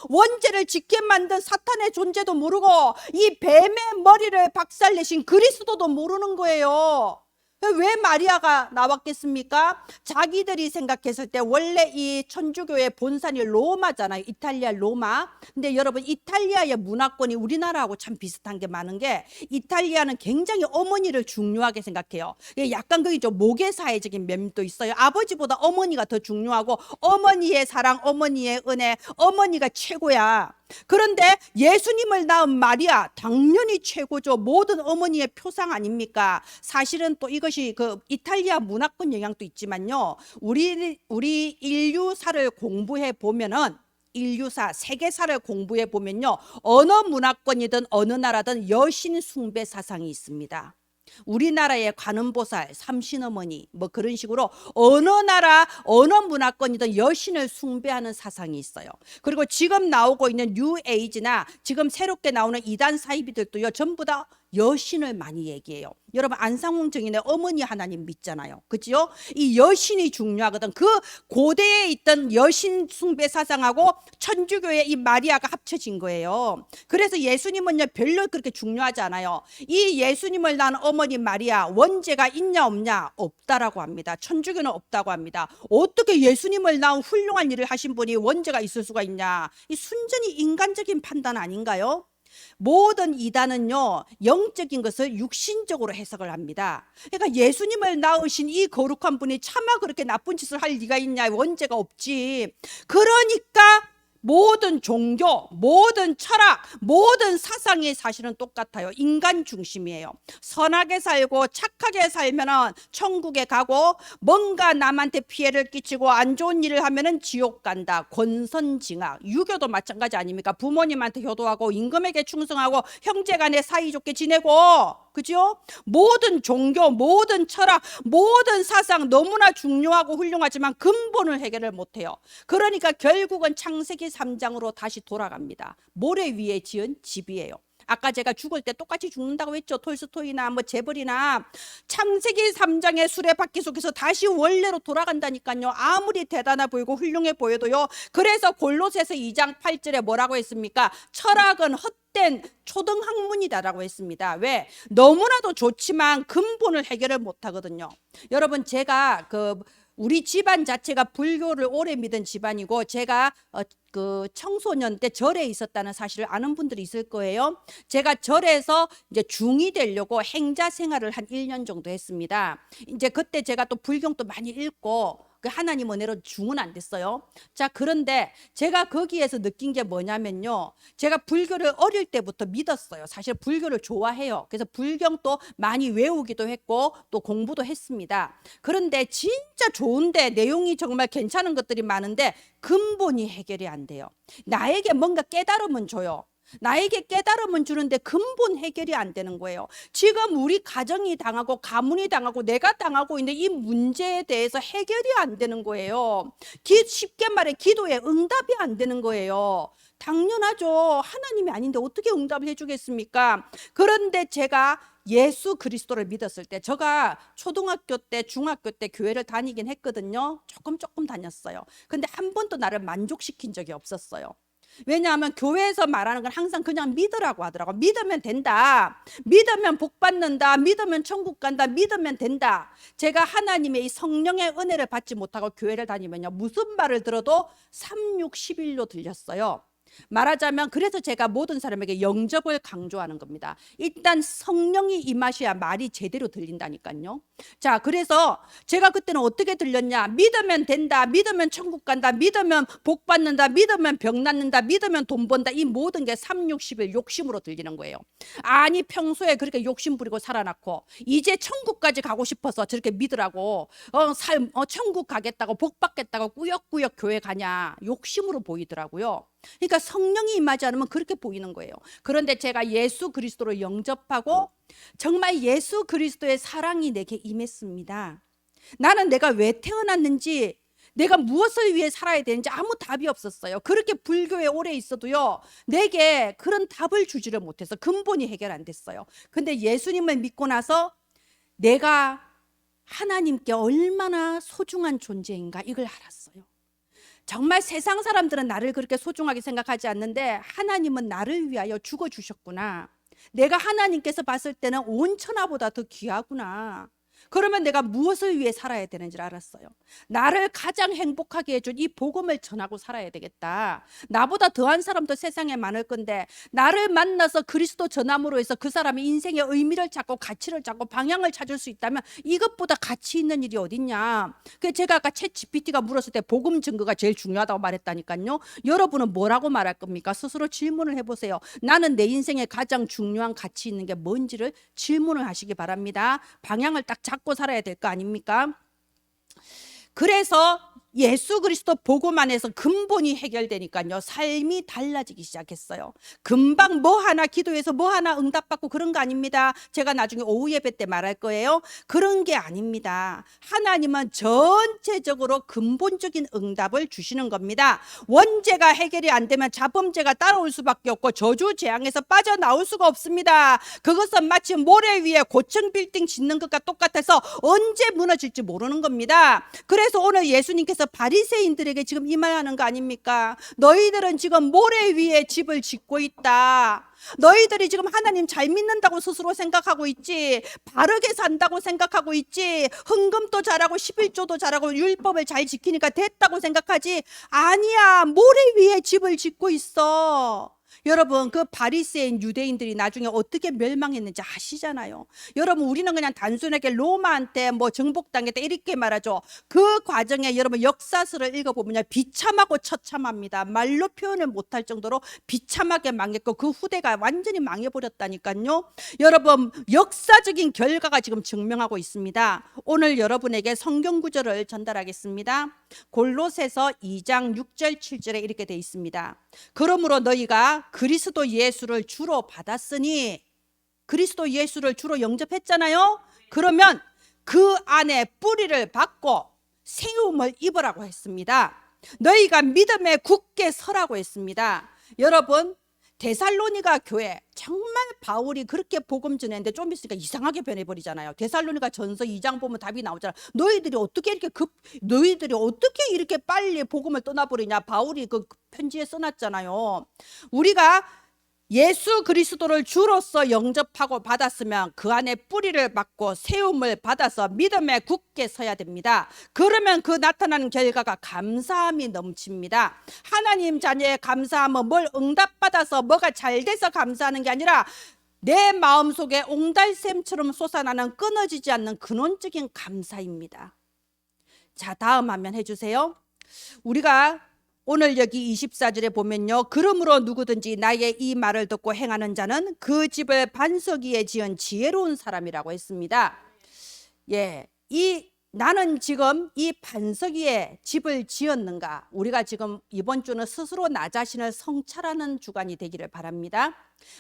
원죄를 짓게 만든 사탄의 존재도 모르고 이 뱀의 머리를 박살내신 그리스도도 모르는 거예요. 왜 마리아가 나왔겠습니까? 자기들이 생각했을 때 원래 이 천주교의 본산이 로마잖아요. 이탈리아 로마. 근데 여러분 이탈리아의 문화권이 우리나라하고 참 비슷한 게 많은 게, 이탈리아는 굉장히 어머니를 중요하게 생각해요. 약간 그게 좀 모계사회적인 면도 있어요. 아버지보다 어머니가 더 중요하고 어머니의 사랑, 어머니의 은혜, 어머니가 최고야. 그런데 예수님을 낳은 마리아 당연히 최고죠. 모든 어머니의 표상 아닙니까? 사실은 또 이것이 그 이탈리아 문화권 영향도 있지만요, 우리 인류사를 공부해 보면은, 인류사 세계사를 공부해 보면요, 어느 문화권이든 어느 나라든 여신 숭배 사상이 있습니다. 우리나라의 관음보살, 삼신어머니 뭐 그런 식으로 어느 나라 어느 문화권이든 여신을 숭배하는 사상이 있어요. 그리고 지금 나오고 있는 뉴에이지나 지금 새롭게 나오는 이단 사이비들도요 전부 다 여신을 많이 얘기해요. 여러분 안상홍 증인의 어머니 하나님 믿잖아요. 그죠? 이 여신이 중요하거든. 그 고대에 있던 여신 숭배 사상하고 천주교의 이 마리아가 합쳐진 거예요. 그래서 예수님은요 별로 그렇게 중요하지 않아요. 이 예수님을 낳은 어머니 마리아 원죄가 있냐 없냐? 없다라고 합니다. 천주교는 없다고 합니다. 어떻게 예수님을 낳은 훌륭한 일을 하신 분이 원죄가 있을 수가 있냐? 이 순전히 인간적인 판단 아닌가요? 모든 이단은요 영적인 것을 육신적으로 해석을 합니다. 그러니까 예수님을 낳으신 이 거룩한 분이 차마 그렇게 나쁜 짓을 할 리가 있냐? 원죄가 없지. 그러니까 모든 종교, 모든 철학, 모든 사상이 사실은 똑같아요. 인간 중심이에요. 선하게 살고 착하게 살면은 천국에 가고, 뭔가 남한테 피해를 끼치고 안 좋은 일을 하면은 지옥 간다. 권선징악. 유교도 마찬가지 아닙니까? 부모님한테 효도하고 임금에게 충성하고 형제간에 사이좋게 지내고, 그죠? 모든 종교, 모든 철학, 모든 사상 너무나 중요하고 훌륭하지만 근본을 해결을 못해요. 그러니까 결국은 창세기 3장으로 다시 돌아갑니다. 모래 위에 지은 집이에요. 아까 제가 죽을 때 똑같이 죽는다고 했죠. 톨스토이나 뭐 재벌이나. 창세기 3장의 수레바퀴 속에서 다시 원래로 돌아간다니까요. 아무리 대단해 보이고 훌륭해 보여도요. 그래서 골로새서 2장 8절에 뭐라고 했습니까? 철학은 헛된 초등학문이다라고 했습니다. 왜? 너무나도 좋지만 근본을 해결을 못하거든요. 여러분 제가 우리 집안 자체가 불교를 오래 믿은 집안이고, 제가 그 청소년 때 절에 있었다는 사실을 아는 분들이 있을 거예요. 제가 절에서 이제 중이 되려고 행자 생활을 한 1년 정도 했습니다. 이제 그때 제가 또 불경도 많이 읽고 그 하나님 은혜로 중은 안 됐어요. 자, 그런데 제가 거기에서 느낀 게 뭐냐면요, 제가 불교를 어릴 때부터 믿었어요. 사실 불교를 좋아해요. 그래서 불경도 많이 외우기도 했고 또 공부도 했습니다. 그런데 진짜 좋은데 내용이 정말 괜찮은 것들이 많은데 근본이 해결이 안 돼요. 나에게 뭔가 깨달음은 줘요. 나에게 깨달음은 주는데 근본 해결이 안 되는 거예요. 지금 우리 가정이 당하고 가문이 당하고 내가 당하고 있는 이 문제에 대해서 해결이 안 되는 거예요. 쉽게 말해 기도에 응답이 안 되는 거예요. 당연하죠. 하나님이 아닌데 어떻게 응답을 해주겠습니까? 그런데 제가 예수 그리스도를 믿었을 때, 제가 초등학교 때 중학교 때 교회를 다니긴 했거든요. 조금 다녔어요. 근데 한 번도 나를 만족시킨 적이 없었어요. 왜냐하면 교회에서 말하는 건 항상 그냥 믿으라고 하더라고. 믿으면 된다, 믿으면 복 받는다, 믿으면 천국 간다, 믿으면 된다. 제가 하나님의 이 성령의 은혜를 받지 못하고 교회를 다니면요, 무슨 말을 들어도 3, 6, 11로 들렸어요. 말하자면 그래서 제가 모든 사람에게 영접을 강조하는 겁니다. 일단 성령이 임하셔야 말이 제대로 들린다니까요. 자, 그래서 제가 그때는 어떻게 들렸냐? 믿으면 된다, 믿으면 천국 간다, 믿으면 복 받는다, 믿으면 병 낫는다, 믿으면 돈 번다. 이 모든 게 3, 6, 11 욕심으로 들리는 거예요. 아니, 평소에 그렇게 욕심 부리고 살아놨고 이제 천국까지 가고 싶어서 저렇게 믿으라고 천국 가겠다고 복 받겠다고 꾸역꾸역 교회 가냐, 욕심으로 보이더라고요. 그러니까 성령이 임하지 않으면 그렇게 보이는 거예요. 그런데 제가 예수 그리스도를 영접하고 정말 예수 그리스도의 사랑이 내게 임했습니다. 나는 내가 왜 태어났는지, 내가 무엇을 위해 살아야 되는지 아무 답이 없었어요. 그렇게 불교에 오래 있어도요, 내게 그런 답을 주지를 못해서 근본이 해결 안 됐어요. 근데 예수님을 믿고 나서 내가 하나님께 얼마나 소중한 존재인가 이걸 알았어요. 정말 세상 사람들은 나를 그렇게 소중하게 생각하지 않는데 하나님은 나를 위하여 죽어주셨구나. 내가 하나님께서 봤을 때는 온 천하보다 더 귀하구나. 그러면 내가 무엇을 위해 살아야 되는지를 알았어요. 나를 가장 행복하게 해준 이 복음을 전하고 살아야 되겠다. 나보다 더한 사람도 세상에 많을 건데 나를 만나서 그리스도 전함으로 해서 그 사람이 인생의 의미를 찾고 가치를 찾고 방향을 찾을 수 있다면 이것보다 가치 있는 일이 어딨냐. 그래서 제가 아까 챗 GPT가 물었을 때 복음 증거가 제일 중요하다고 말했다니까요. 여러분은 뭐라고 말할 겁니까? 스스로 질문을 해보세요. 나는 내 인생에 가장 중요한 가치 있는 게 뭔지를 질문을 하시기 바랍니다. 방향을 딱 잡고 살아야 될 거 아닙니까? 그래서 예수 그리스도 복음 안에서 근본이 해결되니까요, 삶이 달라지기 시작했어요. 금방 뭐 하나 기도해서 뭐 하나 응답받고 그런 거 아닙니다. 제가 나중에 오후 예배 때 말할 거예요. 그런 게 아닙니다. 하나님은 전체적으로 근본적인 응답을 주시는 겁니다. 원죄가 해결이 안 되면 자범죄가 따라올 수밖에 없고 저주 재앙에서 빠져나올 수가 없습니다. 그것은 마치 모래 위에 고층 빌딩 짓는 것과 똑같아서 언제 무너질지 모르는 겁니다. 그래서 오늘 예수님께서 바리새인들에게 지금 이 말하는 거 아닙니까? 너희들은 지금 모래 위에 집을 짓고 있다. 너희들이 지금 하나님 잘 믿는다고 스스로 생각하고 있지, 바르게 산다고 생각하고 있지, 헌금도 잘하고 11조도 잘하고 율법을 잘 지키니까 됐다고 생각하지, 아니야, 모래 위에 집을 짓고 있어. 여러분, 그 바리새인 유대인들이 나중에 어떻게 멸망했는지 아시잖아요. 여러분, 우리는 그냥 단순하게 로마한테 뭐 정복당했다 이렇게 말하죠. 그 과정에 여러분 역사서를 읽어보면 비참하고 처참합니다. 말로 표현을 못할 정도로 비참하게 망했고 그 후대가 완전히 망해버렸다니까요. 여러분, 역사적인 결과가 지금 증명하고 있습니다. 오늘 여러분에게 성경 구절을 전달하겠습니다. 골로새서 2장 6절 7절에 이렇게 되어 있습니다. 그러므로 너희가 그리스도 예수를 주로 받았으니, 그리스도 예수를 주로 영접했잖아요. 그러면 그 안에 뿌리를 받고 세움을 입으라고 했습니다. 너희가 믿음에 굳게 서라고 했습니다. 여러분, 데살로니가 교회 정말 바울이 그렇게 복음 전했는데 좀 있으니까 이상하게 변해버리잖아요. 데살로니가 전서 2장 보면 답이 나오잖아요. 너희들이 어떻게 이렇게 빨리 복음을 떠나버리냐. 바울이 그 편지에 써놨잖아요. 우리가 예수 그리스도를 주로서 영접하고 받았으면 그 안에 뿌리를 받고 세움을 받아서 믿음에 굳게 서야 됩니다. 그러면 그 나타나는 결과가 감사함이 넘칩니다. 하나님 자녀의 감사함은 뭘 응답받아서 뭐가 잘 돼서 감사하는 게 아니라 내 마음속에 옹달샘처럼 솟아나는 끊어지지 않는 근원적인 감사입니다. 자, 다음 화면 해주세요. 우리가 오늘 여기 24절에 보면요, 그러므로 누구든지 나의 이 말을 듣고 행하는 자는 그 집을 반석 위에 지은 지혜로운 사람이라고 했습니다. 예, 이 나는 지금 이 반석 위에 집을 지었는가? 우리가 지금 이번 주는 스스로 나 자신을 성찰하는 주간이 되기를 바랍니다.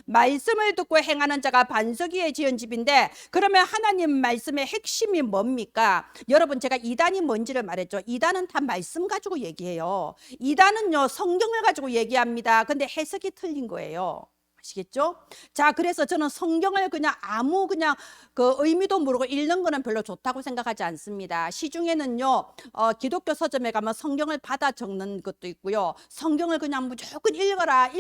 말씀을 듣고 행하는 자가 반석 위에 지은 집인데, 그러면 하나님 말씀의 핵심이 뭡니까? 여러분, 제가 이단이 뭔지를 말했죠. 이단은 다 말씀 가지고 얘기해요. 이단은요, 성경을 가지고 얘기합니다. 근데 해석이 틀린 거예요. 아시겠죠? 자, 그래서 저는 성경을 그냥 그냥 그 의미도 모르고 읽는 거는 별로 좋다고 생각하지 않습니다. 시중에는요, 기독교 서점에 가면 성경을 받아 적는 것도 있고요. 성경을 그냥 무조건 읽어라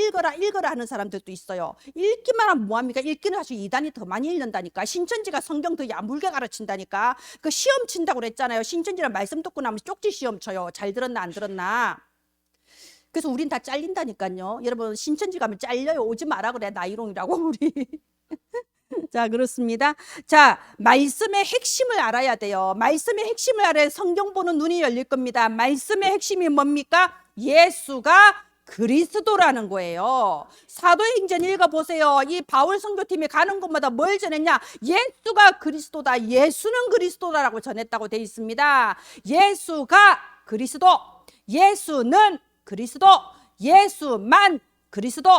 하는 사람들도 있어요. 읽기만 하면 뭐합니까? 읽기는 사실 이단이 더 많이 읽는다니까. 신천지가 성경 더 야물게 가르친다니까. 그 시험 친다고 그랬잖아요. 신천지는 말씀 듣고 나면 쪽지 시험 쳐요. 잘 들었나 안 들었나. 그래서 우린 다 잘린다니까요. 여러분, 신천지 가면 잘려요. 오지 마라 그래. 나이롱이라고 우리. 자, 그렇습니다. 자, 말씀의 핵심을 알아야 돼요. 말씀의 핵심을 알아야 성경 보는 눈이 열릴 겁니다. 말씀의 핵심이 뭡니까? 예수가 그리스도라는 거예요. 사도행전 읽어보세요. 이 바울 선교팀이 가는 곳마다 뭘 전했냐? 예수가 그리스도다. 예수는 그리스도다라고 전했다고 되어 있습니다. 예수가 그리스도, 예수는 그리스도, 예수만 그리스도.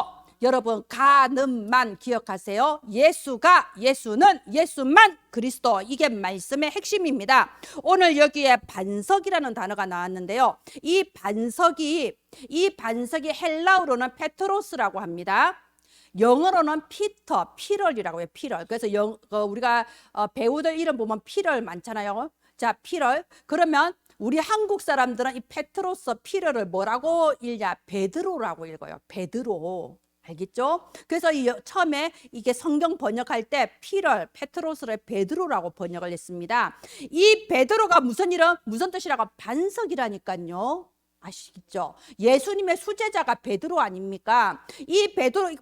여러분, 가는만 기억하세요. 예수는 예수만 그리스도. 이게 말씀의 핵심입니다. 오늘 여기에 반석이라는 단어가 나왔는데요. 이 반석이 헬라어로는 페트로스라고 합니다. 영어로는 피럴이라고 해요. 피럴. 그래서 우리가 배우들 이름 보면 피럴 많잖아요. 자, 피럴. 그러면 우리 한국 사람들은 이 페트로스 피럴을 뭐라고 읽냐? 베드로라고 읽어요. 베드로. 알겠죠? 그래서 처음에 이게 성경 번역할 때 피럴, 페트로스를 베드로라고 번역을 했습니다. 이 베드로가 무슨 뜻이라고? 반석이라니까요. 아시겠죠? 예수님의 수제자가 베드로 아닙니까? 이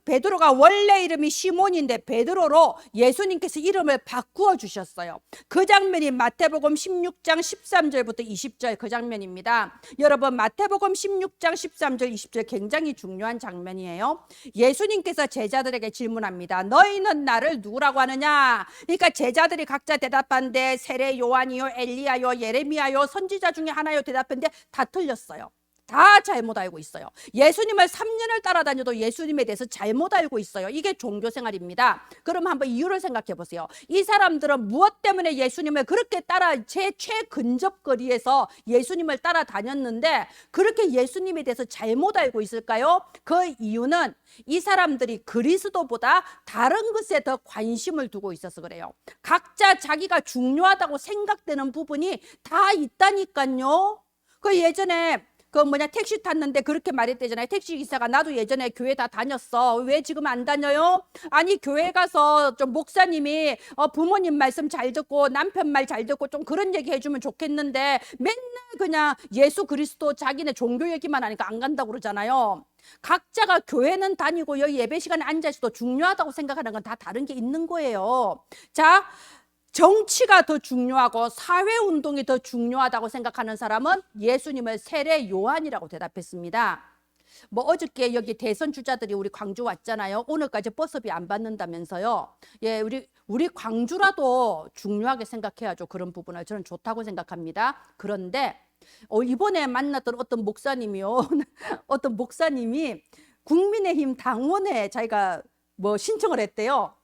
베드로가 원래 이름이 시몬인데 베드로로 예수님께서 이름을 바꾸어 주셨어요. 그 장면이 마태복음 16장 13절부터 20절 그 장면입니다. 여러분, 마태복음 16장 13절 20절 굉장히 중요한 장면이에요. 예수님께서 제자들에게 질문합니다. 너희는 나를 누구라고 하느냐? 그러니까 제자들이 각자 대답하는데 세례 요한이요, 엘리야요, 예레미야요, 선지자 중에 하나요 대답했는데 다 틀렸어요. 다 잘못 알고 있어요. 예수님을 3년을 따라다녀도 예수님에 대해서 잘못 알고 있어요. 이게 종교생활입니다. 그럼 한번 이유를 생각해 보세요. 이 사람들은 무엇 때문에 예수님을 그렇게 최근접거리에서 예수님을 따라다녔는데 그렇게 예수님에 대해서 잘못 알고 있을까요? 그 이유는 이 사람들이 그리스도보다 다른 것에 더 관심을 두고 있어서 그래요. 각자 자기가 중요하다고 생각되는 부분이 다 있다니까요. 그 예전에 택시 탔는데 그렇게 말했대잖아요. 택시 기사가 나도 예전에 교회 다 다녔어. 왜 지금 안 다녀요? 아니, 교회 가서 좀 목사님이 부모님 말씀 잘 듣고 남편 말 잘 듣고 좀 그런 얘기 해주면 좋겠는데 맨날 그냥 예수 그리스도 자기네 종교 얘기만 하니까 안 간다고 그러잖아요. 각자가 교회는 다니고 여기 예배 시간에 앉아있어도 중요하다고 생각하는 건 다 다른 게 있는 거예요. 자, 정치가 더 중요하고 사회운동이 더 중요하다고 생각하는 사람은 예수님을 세례 요한이라고 대답했습니다. 어저께 여기 대선 주자들이 우리 광주 왔잖아요. 오늘까지 버스비 안 받는다면서요. 예, 우리 광주라도 중요하게 생각해야죠. 그런 부분을 저는 좋다고 생각합니다. 그런데 이번에 만났던 어떤 목사님이요. 어떤 목사님이 국민의힘 당원에 자기가 신청을 했대요.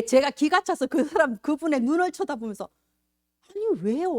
제가 기가 차서 그분의 눈을 쳐다보면서 아니 왜요?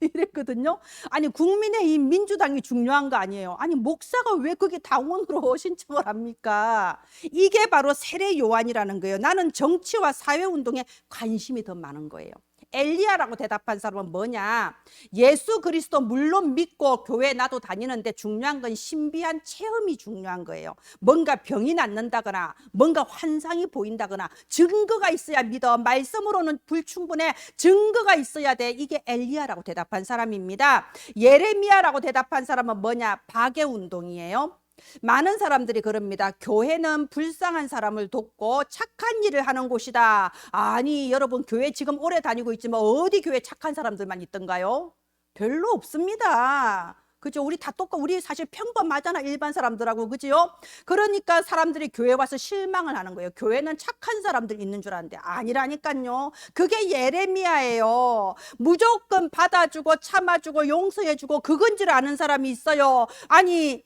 이랬거든요. 아니, 국민의힘 민주당이 중요한 거 아니에요. 아니, 목사가 왜 그게 당원으로 신청을 합니까? 이게 바로 세례 요한이라는 거예요. 나는 정치와 사회운동에 관심이 더 많은 거예요. 엘리야라고 대답한 사람은 뭐냐? 예수 그리스도 물론 믿고 교회 나도 다니는데 중요한 건 신비한 체험이 중요한 거예요. 뭔가 병이 낫는다거나 뭔가 환상이 보인다거나 증거가 있어야 믿어. 말씀으로는 불충분해. 증거가 있어야 돼. 이게 엘리야라고 대답한 사람입니다. 예레미야라고 대답한 사람은 뭐냐? 박해운동이에요. 많은 사람들이 그럽니다. 교회는 불쌍한 사람을 돕고 착한 일을 하는 곳이다. 아니, 여러분, 교회 지금 오래 다니고 있지만 어디 교회 착한 사람들만 있던가요? 별로 없습니다. 그죠? 우리 다 우리 사실 평범하잖아, 일반 사람들하고, 그지요? 그러니까 사람들이 교회 와서 실망을 하는 거예요. 교회는 착한 사람들 있는 줄 아는데 아니라니까요. 그게 예레미야예요. 무조건 받아주고 참아주고 용서해주고 그건 줄 아는 사람이 있어요. 아니,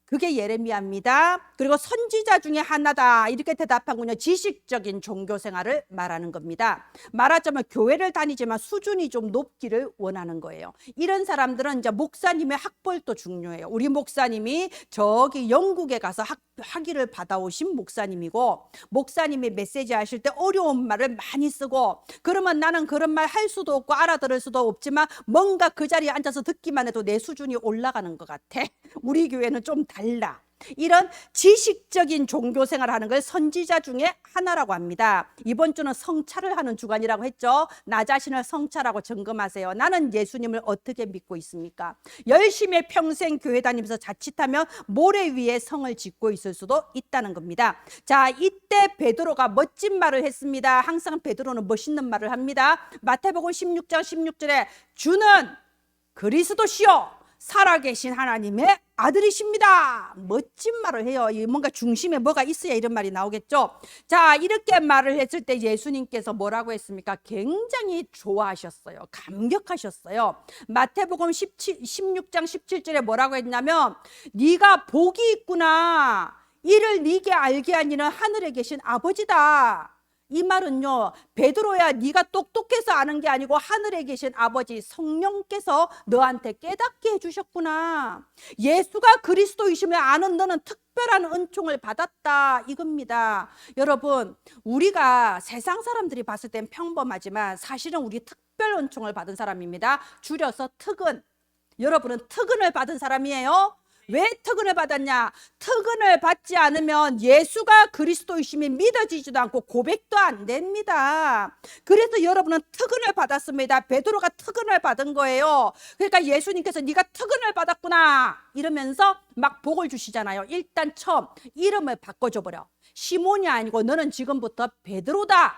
그게 예레미야입니다. 그리고 선지자 중에 하나다 이렇게 대답하군요. 지식적인 종교 생활을 말하는 겁니다. 말하자면 교회를 다니지만 수준이 좀 높기를 원하는 거예요. 이런 사람들은 이제 목사님의 학벌도 중요해요. 우리 목사님이 저기 영국에 가서 학위를 받아오신 목사님이고, 목사님이 메시지 하실 때 어려운 말을 많이 쓰고, 그러면 나는 그런 말 할 수도 없고 알아들을 수도 없지만 뭔가 그 자리에 앉아서 듣기만 해도 내 수준이 올라가는 것 같아. 우리 교회는 좀 달라. 이런 지식적인 종교 생활을 하는 걸 선지자 중에 하나라고 합니다. 이번 주는 성찰을 하는 주간이라고 했죠. 나 자신을 성찰하고 점검하세요. 나는 예수님을 어떻게 믿고 있습니까? 열심히 평생 교회 다니면서 자칫하면 모래 위에 성을 짓고 있을 수도 있다는 겁니다. 자, 이때 베드로가 멋진 말을 했습니다. 항상 베드로는 멋있는 말을 합니다. 마태복음 16장 16절에 주는 그리스도시요 살아계신 하나님의 아들이십니다. 멋진 말을 해요. 뭔가 중심에 뭐가 있어야 이런 말이 나오겠죠. 자, 이렇게 말을 했을 때 예수님께서 뭐라고 했습니까? 굉장히 좋아하셨어요. 감격하셨어요. 마태복음 16장 17절에 뭐라고 했냐면 네가 복이 있구나. 이를 네게 알게 한 이는 하늘에 계신 아버지다. 이 말은요, 베드로야 네가 똑똑해서 아는 게 아니고 하늘에 계신 아버지 성령께서 너한테 깨닫게 해주셨구나. 예수가 그리스도이심을 아는 너는 특별한 은총을 받았다 이겁니다. 여러분, 우리가 세상 사람들이 봤을 땐 평범하지만 사실은 우리 특별 은총을 받은 사람입니다. 줄여서 특은. 여러분은 특은을 받은 사람이에요. 왜 특은을 받았냐? 특은을 받지 않으면 예수가 그리스도이심이 믿어지지도 않고 고백도 안 됩니다. 그래서 여러분은 특은을 받았습니다. 베드로가 특은을 받은 거예요. 그러니까 예수님께서 네가 특은을 받았구나 이러면서 막 복을 주시잖아요. 일단 처음 이름을 바꿔줘 버려. 시몬이 아니고 너는 지금부터 베드로다.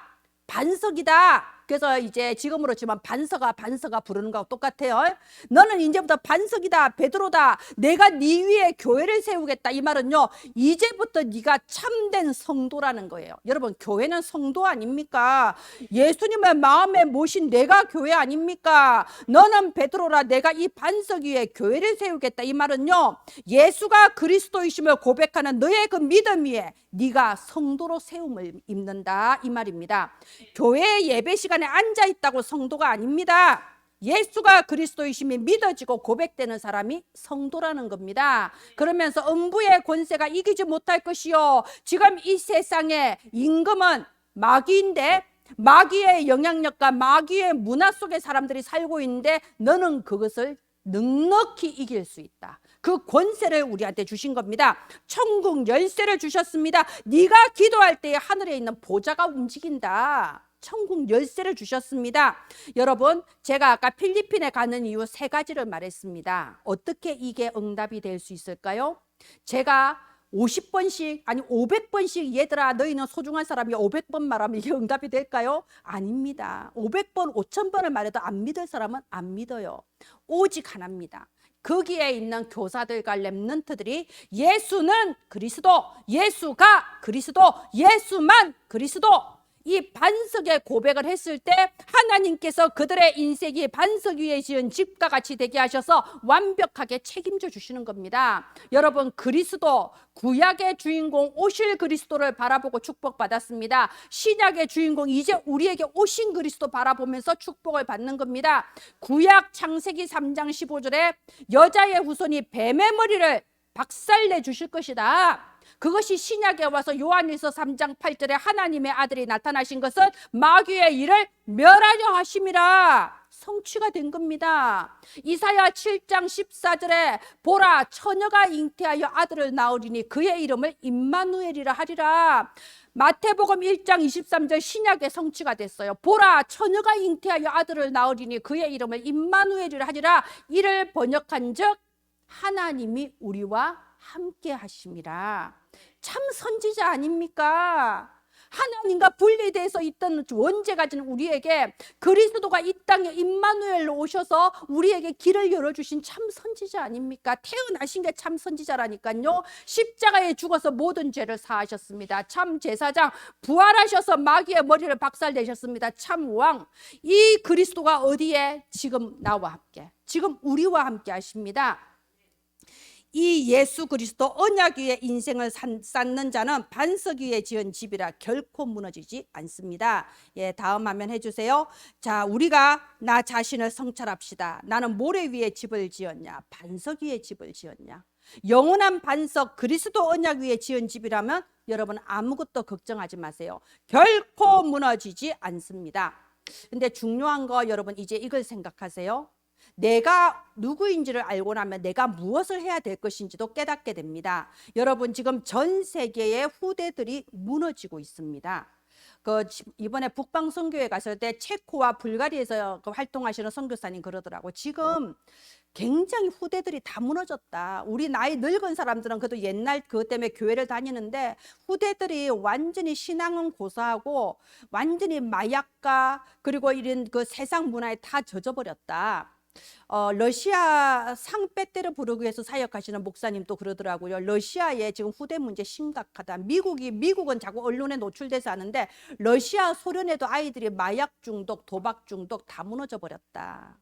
반석이다. 그래서 이제 지금으로 치면 반석아 부르는 거하고 똑같아요. 너는 이제부터 반석이다, 베드로다. 내가 네 위에 교회를 세우겠다. 이 말은요, 이제부터 네가 참된 성도라는 거예요. 여러분, 교회는 성도 아닙니까? 예수님의 마음에 모신 내가 교회 아닙니까? 너는 베드로라. 내가 이 반석 위에 교회를 세우겠다. 이 말은요, 예수가 그리스도이심을 고백하는 너의 그 믿음 위에 네가 성도로 세움을 입는다 이 말입니다. 교회 예배 시간에 앉아 있다고 성도가 아닙니다. 예수가 그리스도이심이 믿어지고 고백되는 사람이 성도라는 겁니다. 그러면서 음부의 권세가 이기지 못할 것이요, 지금 이 세상의 임금은 마귀인데 마귀의 영향력과 마귀의 문화 속에 사람들이 살고 있는데 너는 그것을 넉넉히 이길 수 있다. 그 권세를 우리한테 주신 겁니다. 천국 열쇠를 주셨습니다. 네가 기도할 때 하늘에 있는 보좌가 움직인다. 천국 열쇠를 주셨습니다. 여러분, 제가 아까 필리핀에 가는 이유 3가지를 말했습니다. 어떻게 이게 응답이 될 수 있을까요? 제가 50번씩 아니 500번씩 얘들아 너희는 소중한 사람이 500번 말하면 이게 응답이 될까요? 아닙니다. 500번 5000번을 말해도 안 믿을 사람은 안 믿어요. 오직 하나입니다. 거기에 있는 교사들과 렘넌트들이 예수는 그리스도, 예수가 그리스도, 예수만 그리스도, 이 반석의 고백을 했을 때 하나님께서 그들의 인생이 반석 위에 지은 집과 같이 되게 하셔서 완벽하게 책임져 주시는 겁니다. 여러분, 그리스도, 구약의 주인공 오실 그리스도를 바라보고 축복받았습니다. 신약의 주인공 이제 우리에게 오신 그리스도 바라보면서 축복을 받는 겁니다. 구약 창세기 3장 15절에 여자의 후손이 뱀의 머리를 박살내 주실 것이다. 그것이 신약에 와서 요한일서 3장 8절에 하나님의 아들이 나타나신 것은 마귀의 일을 멸하려 하심이라 성취가 된 겁니다. 이사야 7장 14절에 보라 처녀가 잉태하여 아들을 낳으리니 그의 이름을 임마누엘이라 하리라. 마태복음 1장 23절 신약의 성취가 됐어요. 보라 처녀가 잉태하여 아들을 낳으리니 그의 이름을 임마누엘이라 하리라. 이를 번역한 즉 하나님이 우리와 함께 하심이라. 참 선지자 아닙니까? 하나님과 분리돼서 있던 원죄 가진 우리에게 그리스도가 이 땅에 임마누엘로 오셔서 우리에게 길을 열어주신 참 선지자 아닙니까? 태어나신 게 참 선지자라니까요. 십자가에 죽어서 모든 죄를 사하셨습니다. 참 제사장, 부활하셔서 마귀의 머리를 박살내셨습니다. 참 왕. 이 그리스도가 어디에? 지금 나와 함께, 지금 우리와 함께 하십니다. 이 예수 그리스도 언약 위에 인생을 쌓는 자는 반석 위에 지은 집이라 결코 무너지지 않습니다. 예, 다음 화면 해주세요. 자, 우리가 나 자신을 성찰합시다. 나는 모래 위에 집을 지었냐, 반석 위에 집을 지었냐? 영원한 반석 그리스도 언약 위에 지은 집이라면 여러분 아무것도 걱정하지 마세요. 결코 무너지지 않습니다. 근데 중요한 거 여러분 이제 이걸 생각하세요. 내가 누구인지를 알고 나면 내가 무엇을 해야 될 것인지도 깨닫게 됩니다. 여러분 지금 전 세계의 후대들이 무너지고 있습니다. 이번에 북방 선교회 갔을 때 체코와 불가리아에서 활동하시는 선교사님 그러더라고. 지금 굉장히 후대들이 다 무너졌다. 우리 나이 늙은 사람들은 그래도 옛날 그것 때문에 교회를 다니는데 후대들이 완전히 신앙은 고사하고 완전히 마약과 그리고 이런 그 세상 문화에 다 젖어버렸다. 러시아 상페테르부르크에서 사역하시는 목사님도 그러더라고요. 러시아에 지금 후대 문제 심각하다. 미국은 자꾸 언론에 노출돼서 하는데 러시아, 소련에도 아이들이 마약 중독, 도박 중독 다 무너져 버렸다.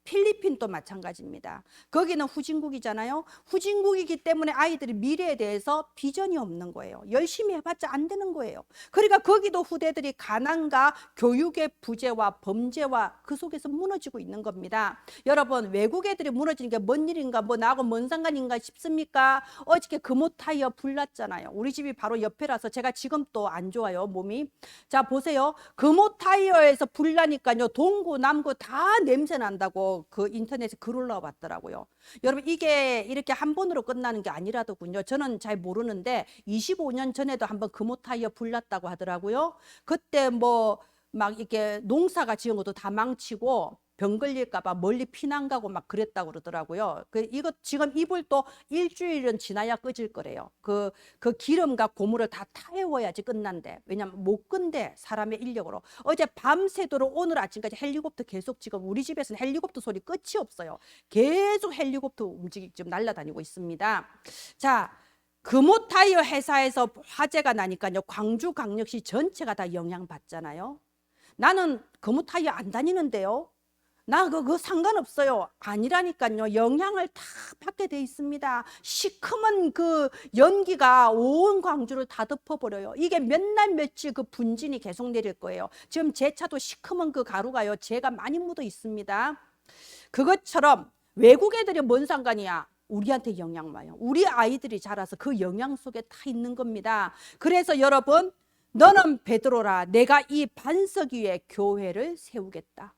필리핀도 마찬가지입니다. 거기는 후진국이잖아요. 후진국이기 때문에 아이들이 미래에 대해서 비전이 없는 거예요. 열심히 해봤자 안 되는 거예요. 그러니까 거기도 후대들이 가난과 교육의 부재와 범죄와 그 속에서 무너지고 있는 겁니다. 여러분 외국 애들이 무너지는 게 뭔 일인가, 뭐 나하고 뭔 상관인가 싶습니까? 어저께 금호 타이어 불났잖아요. 우리 집이 바로 옆에라서 제가 지금 또 안 좋아요, 몸이. 자 보세요. 금호 타이어에서 불나니까요 동구 남구 다 냄새 난다고 그 인터넷에 글 올라왔더라고요. 여러분 이게 이렇게 한 번으로 끝나는 게 아니라더군요. 저는 잘 모르는데 25년 전에도 한번 금호 타이어 불났다고 하더라고요. 그때 뭐 막 이렇게 농사가 지은 것도 다 망치고 병 걸릴까봐 멀리 피난 가고 막 그랬다고 그러더라고요. 이거 지금 이불도 일주일은 지나야 꺼질 거래요. 그 기름과 고무를 다 타해워야지 끝난대. 왜냐면 못 끈대, 사람의 인력으로. 어제 밤새도록 오늘 아침까지 헬리콥터 계속, 지금 우리 집에서는 헬리콥터 소리 끝이 없어요. 계속 헬리콥터 움직이고 지금 날아다니고 있습니다. 자, 금호 타이어 회사에서 화재가 나니까요 광주광역시 전체가 다 영향받잖아요. 나는 금호 타이어 안 다니는데요. 나 그거 상관없어요. 아니라니까요. 영향을 다 받게 돼 있습니다. 시커먼 그 연기가 온 광주를 다 덮어버려요. 이게 몇 날 며칠 그 분진이 계속 내릴 거예요. 지금 제 차도 시커먼 그 가루가요 재가 많이 묻어 있습니다. 그것처럼 외국 애들이 뭔 상관이야. 우리한테 영향 와요. 우리 아이들이 자라서 그 영향 속에 다 있는 겁니다. 그래서 여러분, 너는 베드로라, 내가 이 반석 위에 교회를 세우겠다.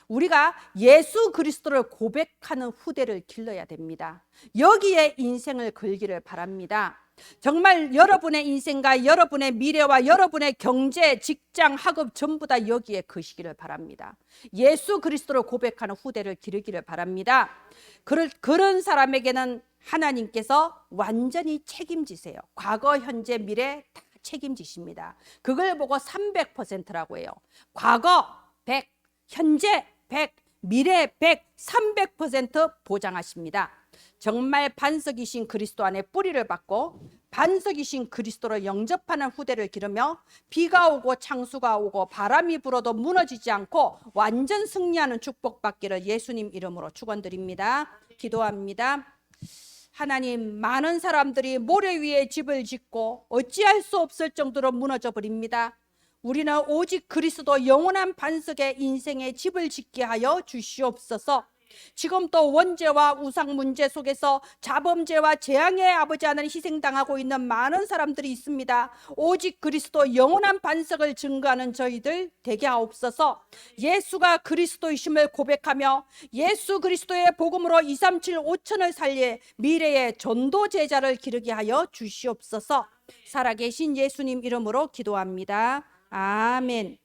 우리가 예수 그리스도를 고백하는 후대를 길러야 됩니다. 여기에 인생을 걸기를 바랍니다. 정말 여러분의 인생과 여러분의 미래와 여러분의 경제, 직장, 학업 전부 다 여기에 거시기를 바랍니다. 예수 그리스도를 고백하는 후대를 기르기를 바랍니다. 그런 사람에게는 하나님께서 완전히 책임지세요. 과거, 현재, 미래 다 책임지십니다. 그걸 보고 300%라고 해요. 과거 100, 현재 100, 미래 100, 300% 보장하십니다. 정말 반석이신 그리스도 안에 뿌리를 받고 반석이신 그리스도를 영접하는 후대를 기르며 비가 오고 창수가 오고 바람이 불어도 무너지지 않고 완전 승리하는 축복받기를 예수님 이름으로 축원드립니다. 기도합니다. 하나님, 많은 사람들이 모래 위에 집을 짓고 어찌할 수 없을 정도로 무너져 버립니다. 우리는 오직 그리스도 영원한 반석에 인생의 집을 짓게 하여 주시옵소서. 지금 또 원죄와 우상 문제 속에서 자범죄와 재앙의 아버지 하나님 희생당하고 있는 많은 사람들이 있습니다. 오직 그리스도 영원한 반석을 증거하는 저희들 되게 하옵소서. 예수가 그리스도이심을 고백하며 예수 그리스도의 복음으로 237 5천을 살릴 미래의 전도 제자를 기르게 하여 주시옵소서. 살아계신 예수님 이름으로 기도합니다. 아멘.